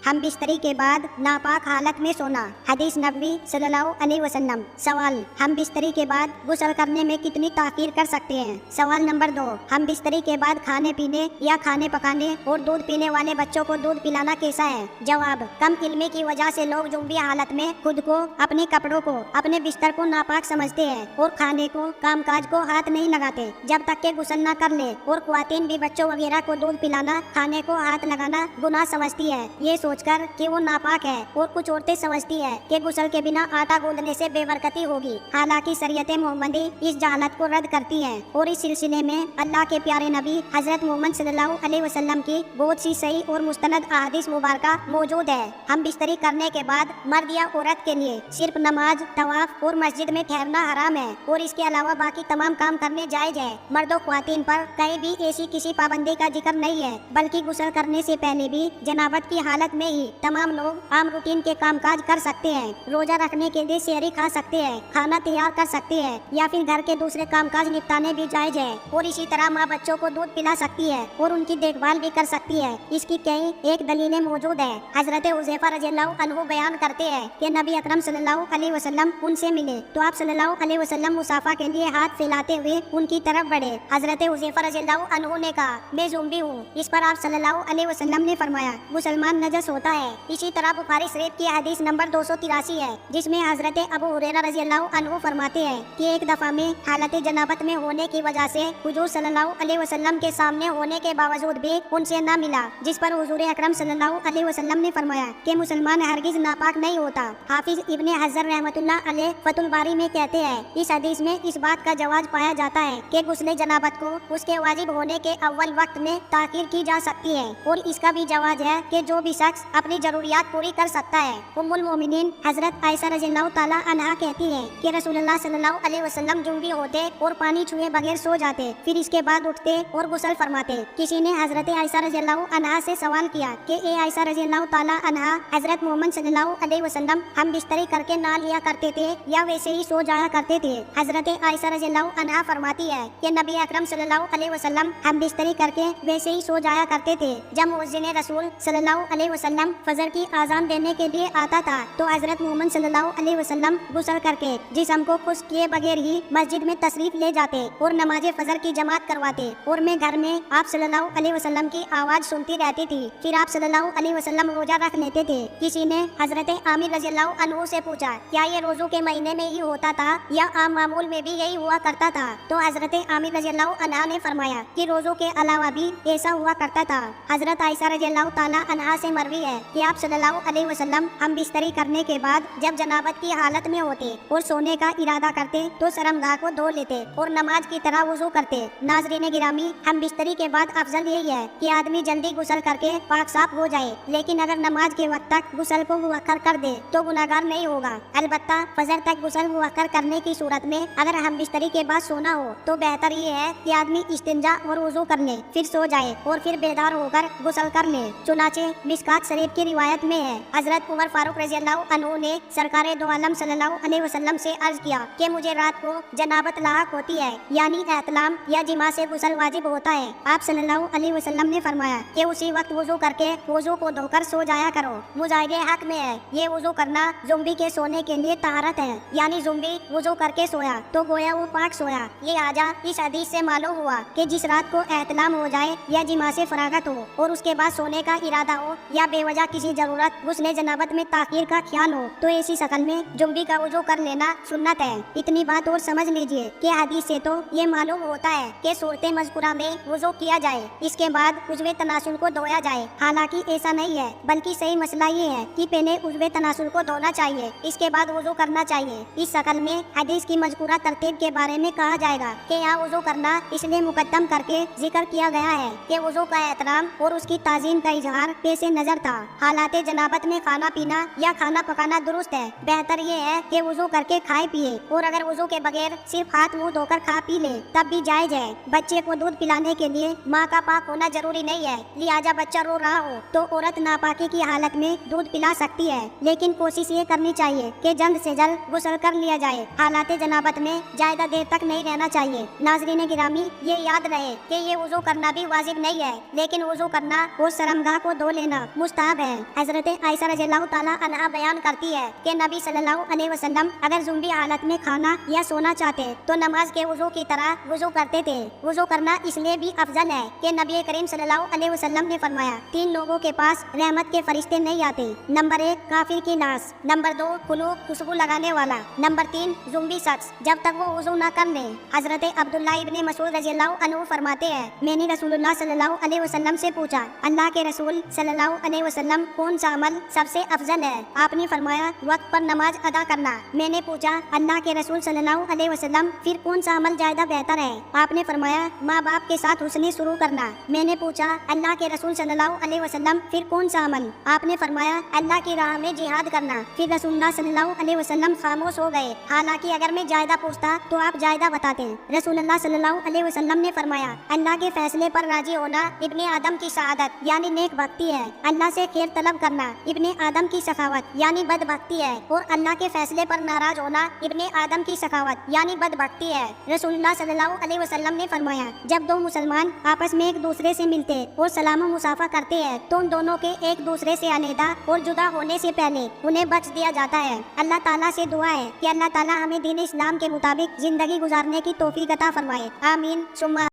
हम बिस्तरी के बाद नापाक हालत में सोना। हदीस नबवी सल्लल्लाहु अलैहि वसल्लम। सवाल, हम बिस्तरी के बाद गुस्ल करने में कितनी ताख़ीर कर सकते हैं? सवाल नंबर 2, हम बिस्तरी के बाद खाने पीने या खाने पकाने और दूध पीने वाले बच्चों को दूध पिलाना कैसा है? जवाब, कम इल्मी की वजह से लोग जुम्बी हालत में खुद को, अपने कपड़ों को, अपने बिस्तर को नापाक समझते हैं और खाने को, कामकाज को हाथ नहीं लगाते जब तक के गुस्ल न कर ले, और ख्वातीन भी बच्चों वगैरह को दूध पिलाना, खाने को हाथ लगाना गुनाह समझती है, ये सोचकर कि वो नापाक है। और कुछ औरतें समझती है कि गुस्ल के बिना आटा गूंदने से बेबरकती होगी। हालांकि शरीयत मोहम्मदी इस जहालत को रद्द करती है और इस सिलसिले में अल्लाह के प्यारे नबी हजरत मोहम्मद सल्लल्लाहु अलैहि वसल्लम की बहुत सी सही और मुस्तनद अहादीस मुबारका मौजूद है। हम बिस्तरी करने के बाद मर्द या औरत के लिए सिर्फ नमाज, तवाफ और मस्जिद में ठहरना हराम है और इसके अलावा बाकी तमाम काम करने जायज है। मर्दों ख्वातीन पर कहीं भी ऐसी किसी पाबंदी का जिक्र नहीं है, बल्कि गुस्ल करने से पहले भी जनाबत की हालत में ही तमाम लोग आम रूटीन के कामकाज कर सकते हैं। रोजा रखने के लिए सहरी खा सकते हैं, खाना तैयार कर सकते हैं या फिर घर के दूसरे कामकाज निपटाने भी जायज है। और इसी तरह माँ बच्चों को दूध पिला सकती है और उनकी देखभाल भी कर सकती है। इसकी कई एक दलीलें मौजूद है। हजरत हुज़ैफा रज़ियल्लाहु अन्हु बयान करते हैं कि नबी अकरम सल्लल्लाहु अलैहि वसल्लम उनसे मिले तो आप सल्लल्लाहु अलैहि वसल्लम मुसाफा के लिए हाथ फैलाते हुए उनकी तरफ बढ़े। हजरत हुज़ैफा रज़ियल्लाहु अन्हु ने कहा, मैं ज़ुम्बी हूँ। इस पर आप सल्लल्लाहु अलैहि वसल्लम ने फरमाया, मुसलमान नजस होता है। इसी तरह बुखारी शरीफ की हदीस नंबर 283 है, जिसमें हजरत अबू हुरैरा रज़ियल्लाहु अन्हु फरमाते हैं कि एक दफा में हालत जनाबत में होने की वजह से हुजूर सल्लल्लाहु अलैहि वसल्लम के सामने होने के बावजूद भी उनसे न मिला, जिस पर हुजूर अकरम सल्लल्लाहु अलैहि वसल्लम ने फरमाया कि मुसलमान हरगिज नापाक नहीं होता। हाफिज इब्ने हजर रहमतुल्लाह अलैह फतुल बारी में कहते हैं, इस हदीस में इस बात का जवाज पाया जाता है कि गुस्ले जनाबत को उसके वाजिब होने के अव्वल वक्त में ताखीर की जा सकती है, और इसका भी जवाज है कि जो भी शख्स अपनी जरूरियात पूरी कर सकता है। उम्मुल मोमिनीन हजरत आयशा रज़ियल्लाहु ताला अन्हा कहती है कि रसूलुल्लाह सल्लल्लाहु अलैहि वसल्लम जुम्बी होते और पानी छुए बगैर सो जाते, फिर इसके बाद उठते और गुस्ल फरमाते। किसी ने हजरत आयशा रज़ियल्लाहु अन्हा से सवाल किया कि ए आयशा रज़ियल्लाहु ताला अन्हा, हजरत मोहम्मद सल्लल्लाहु अलैहि वसल्लम हम बिस्तरी करके ना लिया करते थे या वैसे ही सो जाया करते थे? हजरत आयशा रज़ियल्लाहु अन्हा फरमाती है कि नबी अकरम सल्लल्लाहु अलैहि वसल्लम हम बिस्तरी करके वैसे ही सो जाया करते थे। जब मुअज्जिन रसूल सल्लल्लाहु अलैहि वसल्लम फजर की आजान देने के लिए आता था तो हजरत मोहम्मद सल्लल्लाहु अलैहि वसल्लम गुस्ल करके जिस्म को खुश किए बगैर ही मस्जिद में तशरीफ ले जाते और नमाज फजर की जमात करवाते, और मैं घर में आप सल्लल्लाहु अलैहि वसल्लम की आवाज सुनती रहती थी। फिर आप सल्लल्लाहु अलैहि वसल्लम रोजा रख लेते थे। किसी ने हजरत आमिर रज़ियल्लाहु अन्हु से पूछा, क्या ये रोजों के महीने में ही होता था या आम मामूल में भी यही हुआ करता था? तो हजरत आमिर रज़ियल्लाहु अन्हा ने फरमाया कि रोजों के अलावा भी ऐसा हुआ करता था। हजरत आयशा रज़ियल्लाहु ताला अन्हा से मरवी है कि आप सल्लल्लाहु अलैहि वसल्लम हम बिस्तरी करने के बाद जब जनाबत की हालत में होते और सोने का इरादा करते तो शर्मगाह को धो लेते और नमाज की तरह वुजू करते। नाज़रीन गिरामी, हम बिस्तरी के बाद अफजल यही है कि आदमी जल्दी गुस्ल करके पाक साफ हो जाए, लेकिन अगर नमाज के वक्त तक गुस्ल को मुअक्खर कर दे तो गुनाहगार नहीं होगा। अलबत्ता फजर तक गुस्ल मुअक्खर करने की सूरत में अगर हम बिस्तरी के बाद सोना हो तो बेहतर ये है कि आदमी इस्तिंजा और वुजू कर ले, फिर सो जाए और फिर बेदार होकर गुस्ल कर ले। चुनाचे मिस्कात शरीफ की रिवायत में है, हजरत उमर फारूक रज़ियल्लाहु अन्हु ने सरकारे दो आलम सल्लल्लाहु अलैहि वसल्लम से अर्ज किया कि मुझे रात को जनाबत लाहक होती है, यानी एहतलाम या जिमा से गुस्ल वाजिब होता है। आप सल्लल्लाहु अलैहि वसल्लम ने फरमाया कि उसी वक्त वुजू करके वुजू को धोकर सो जाया करो। मुजाहिदे हक में है ये वुजू करना जुम्बी के सोने के लिए तहारत है, यानी जुम्बी वुजू करके सोया तो गोया वो पाक सोया। ये आजा इस हदीस से मालूम हुआ कि जिस रात को एहतलाम हो जाए या जिमा से फरागत हो और उसके बाद सोने का इरादा हो या बेवजह किसी जरूरत गुस्ले जनाबत में ताखीर का ख्याल हो तो ऐसी शक्ल में जुम्बी का वुजू कर लेना सुन्नत है। इतनी बात और समझ लीजिए कि हदीस से तो ये मालूम होता है कि सूरते मज़कूरा में वुजू किया जाए, इसके बाद उज़्वे तनासुल को धोया जाए। हालांकि ऐसा नहीं है, बल्कि सही मसला ये है कि पहले उज़्वे तनासुल को धोना चाहिए, इसके बाद वुजू करना चाहिए। इस शक्ल में हदीस की मज़कूरा तरतीब के बारे में कहा जाएगा कि यहाँ वुजू करना इसलिए मुकद्दम करके जिक्र किया गया है कि वुजू का एहतराम और उसकी ताज़ीम का इजहार पेशे नजर था। हालात जनाबत में खाना पीना या खाना पकाना दुरुस्त है, बेहतर ये है कि वुजू करके खाए पिए, और अगर वुजू के बगैर सिर्फ हाथ मुंह धोकर खा पी ले तब भी जायज है। बच्चे को दूध पिलाने के लिए माँ का पाक होना जरूरी नहीं है, लिहाजा बच्चा रो रहा हो तो औरत नापाकी की हालत में दूध पिला सकती है, लेकिन कोशिश ये करनी चाहिए कि जल्द से जल्द गुस्ल कर लिया जाए। हालात जनाबत में ज्यादा देर तक नहीं रहना चाहिए। नाज़रीन गिरामी, ये याद रहे कि ये वुजू करना भी वाजिब नहीं है, लेकिन वुजू करना और शर्मगाह को धो लेना मुस्ताहब है। हजरत आयशा रज़ियल्लाहु ताला अन्हा बयान करती है कि नबी सल्लल्लाहु अलैहि वसल्लम अगर जुम्बी हालत में खाना या सोना चाहते तो नमाज के वुजू की तरह वुजू करते थे। वुजू करना इसलिए भी अफजल है कि नबी करीम सल्लल्लाहु अलैहि वसल्लम ने फरमाया, 3 लोगों के पास रहमत के फरिश्ते नहीं आते। नंबर 1 काफिर की लाश, नंबर 2 कुलूब खुशबू लगाने वाला, नंबर 3 जुम्बी शख्स जब तक वो वुजू न कर ले। हजरत अब्दुल्ला इब्ने मसूद रज़ियल्लाहु अन्हु फरमाते हैं, मैंने रसूलुल्लाह सल्लल्लाहु अलैहि वसल्लम से पूछा, अल्लाह के रसूल सल्लल्लाहु अलैहि वसल्लम कौन सा अमल सबसे अफजल है? आपने फरमाया, वक्त पर नमाज अदा करना। मैंने पूछा, अल्लाह के रसूल सल्लल्लाहु अलैहि वसल्लम फिर कौन सा अमल ज्यादा बेहतर है? आपने फरमाया, माँ बाप के साथ हुस्न शुरू करना। मैंने पूछा, अल्लाह के रसूल सल्लल्लाहु अलैहि वसल्लम फिर कौन सा अमल? आपने फरमाया, अल्लाह की राह में जिहाद करना। फिर रसूलुल्लाह सल्लल्लाहु अलैहि वसल्लम खामोश हो गए। हालांकि अगर मैं ज्यादा पूछता तो आप ज्यादा बताते। रसूलुल्लाह सल्लल्लाहु अलैहि वसल्लम ने फरमाया, अल्लाह के फैसले पर राजी होना इब्ने आदम की शहादत यानी नेक भक्ति है। अल्लाह से खैर तलब करना इब्ने आदम की सखावत यानी बदभक्ति है। और अल्लाह के फैसले पर नाराज होना इब्ने आदम की सखावत यानी बदभक्ति है। रसूलुल्लाह सल्लल्लाहु अलैहि वसल्लम ने फरमाया, जब 2 मुसलमान आपस में एक दूसरे से मिलते और सलाम मुसाफा करते हैं तो उन दोनों के एक दूसरे से अलहदा और जुदा होने से पहले उन्हें बख्श दिया जाता है। अल्लाह ताला से दुआ है कि अल्लाह ताला हमें दीन इस्लाम के मुताबिक जिंदगी गुजारने की तौफीक अता फरमाए। आमीन सुम्मा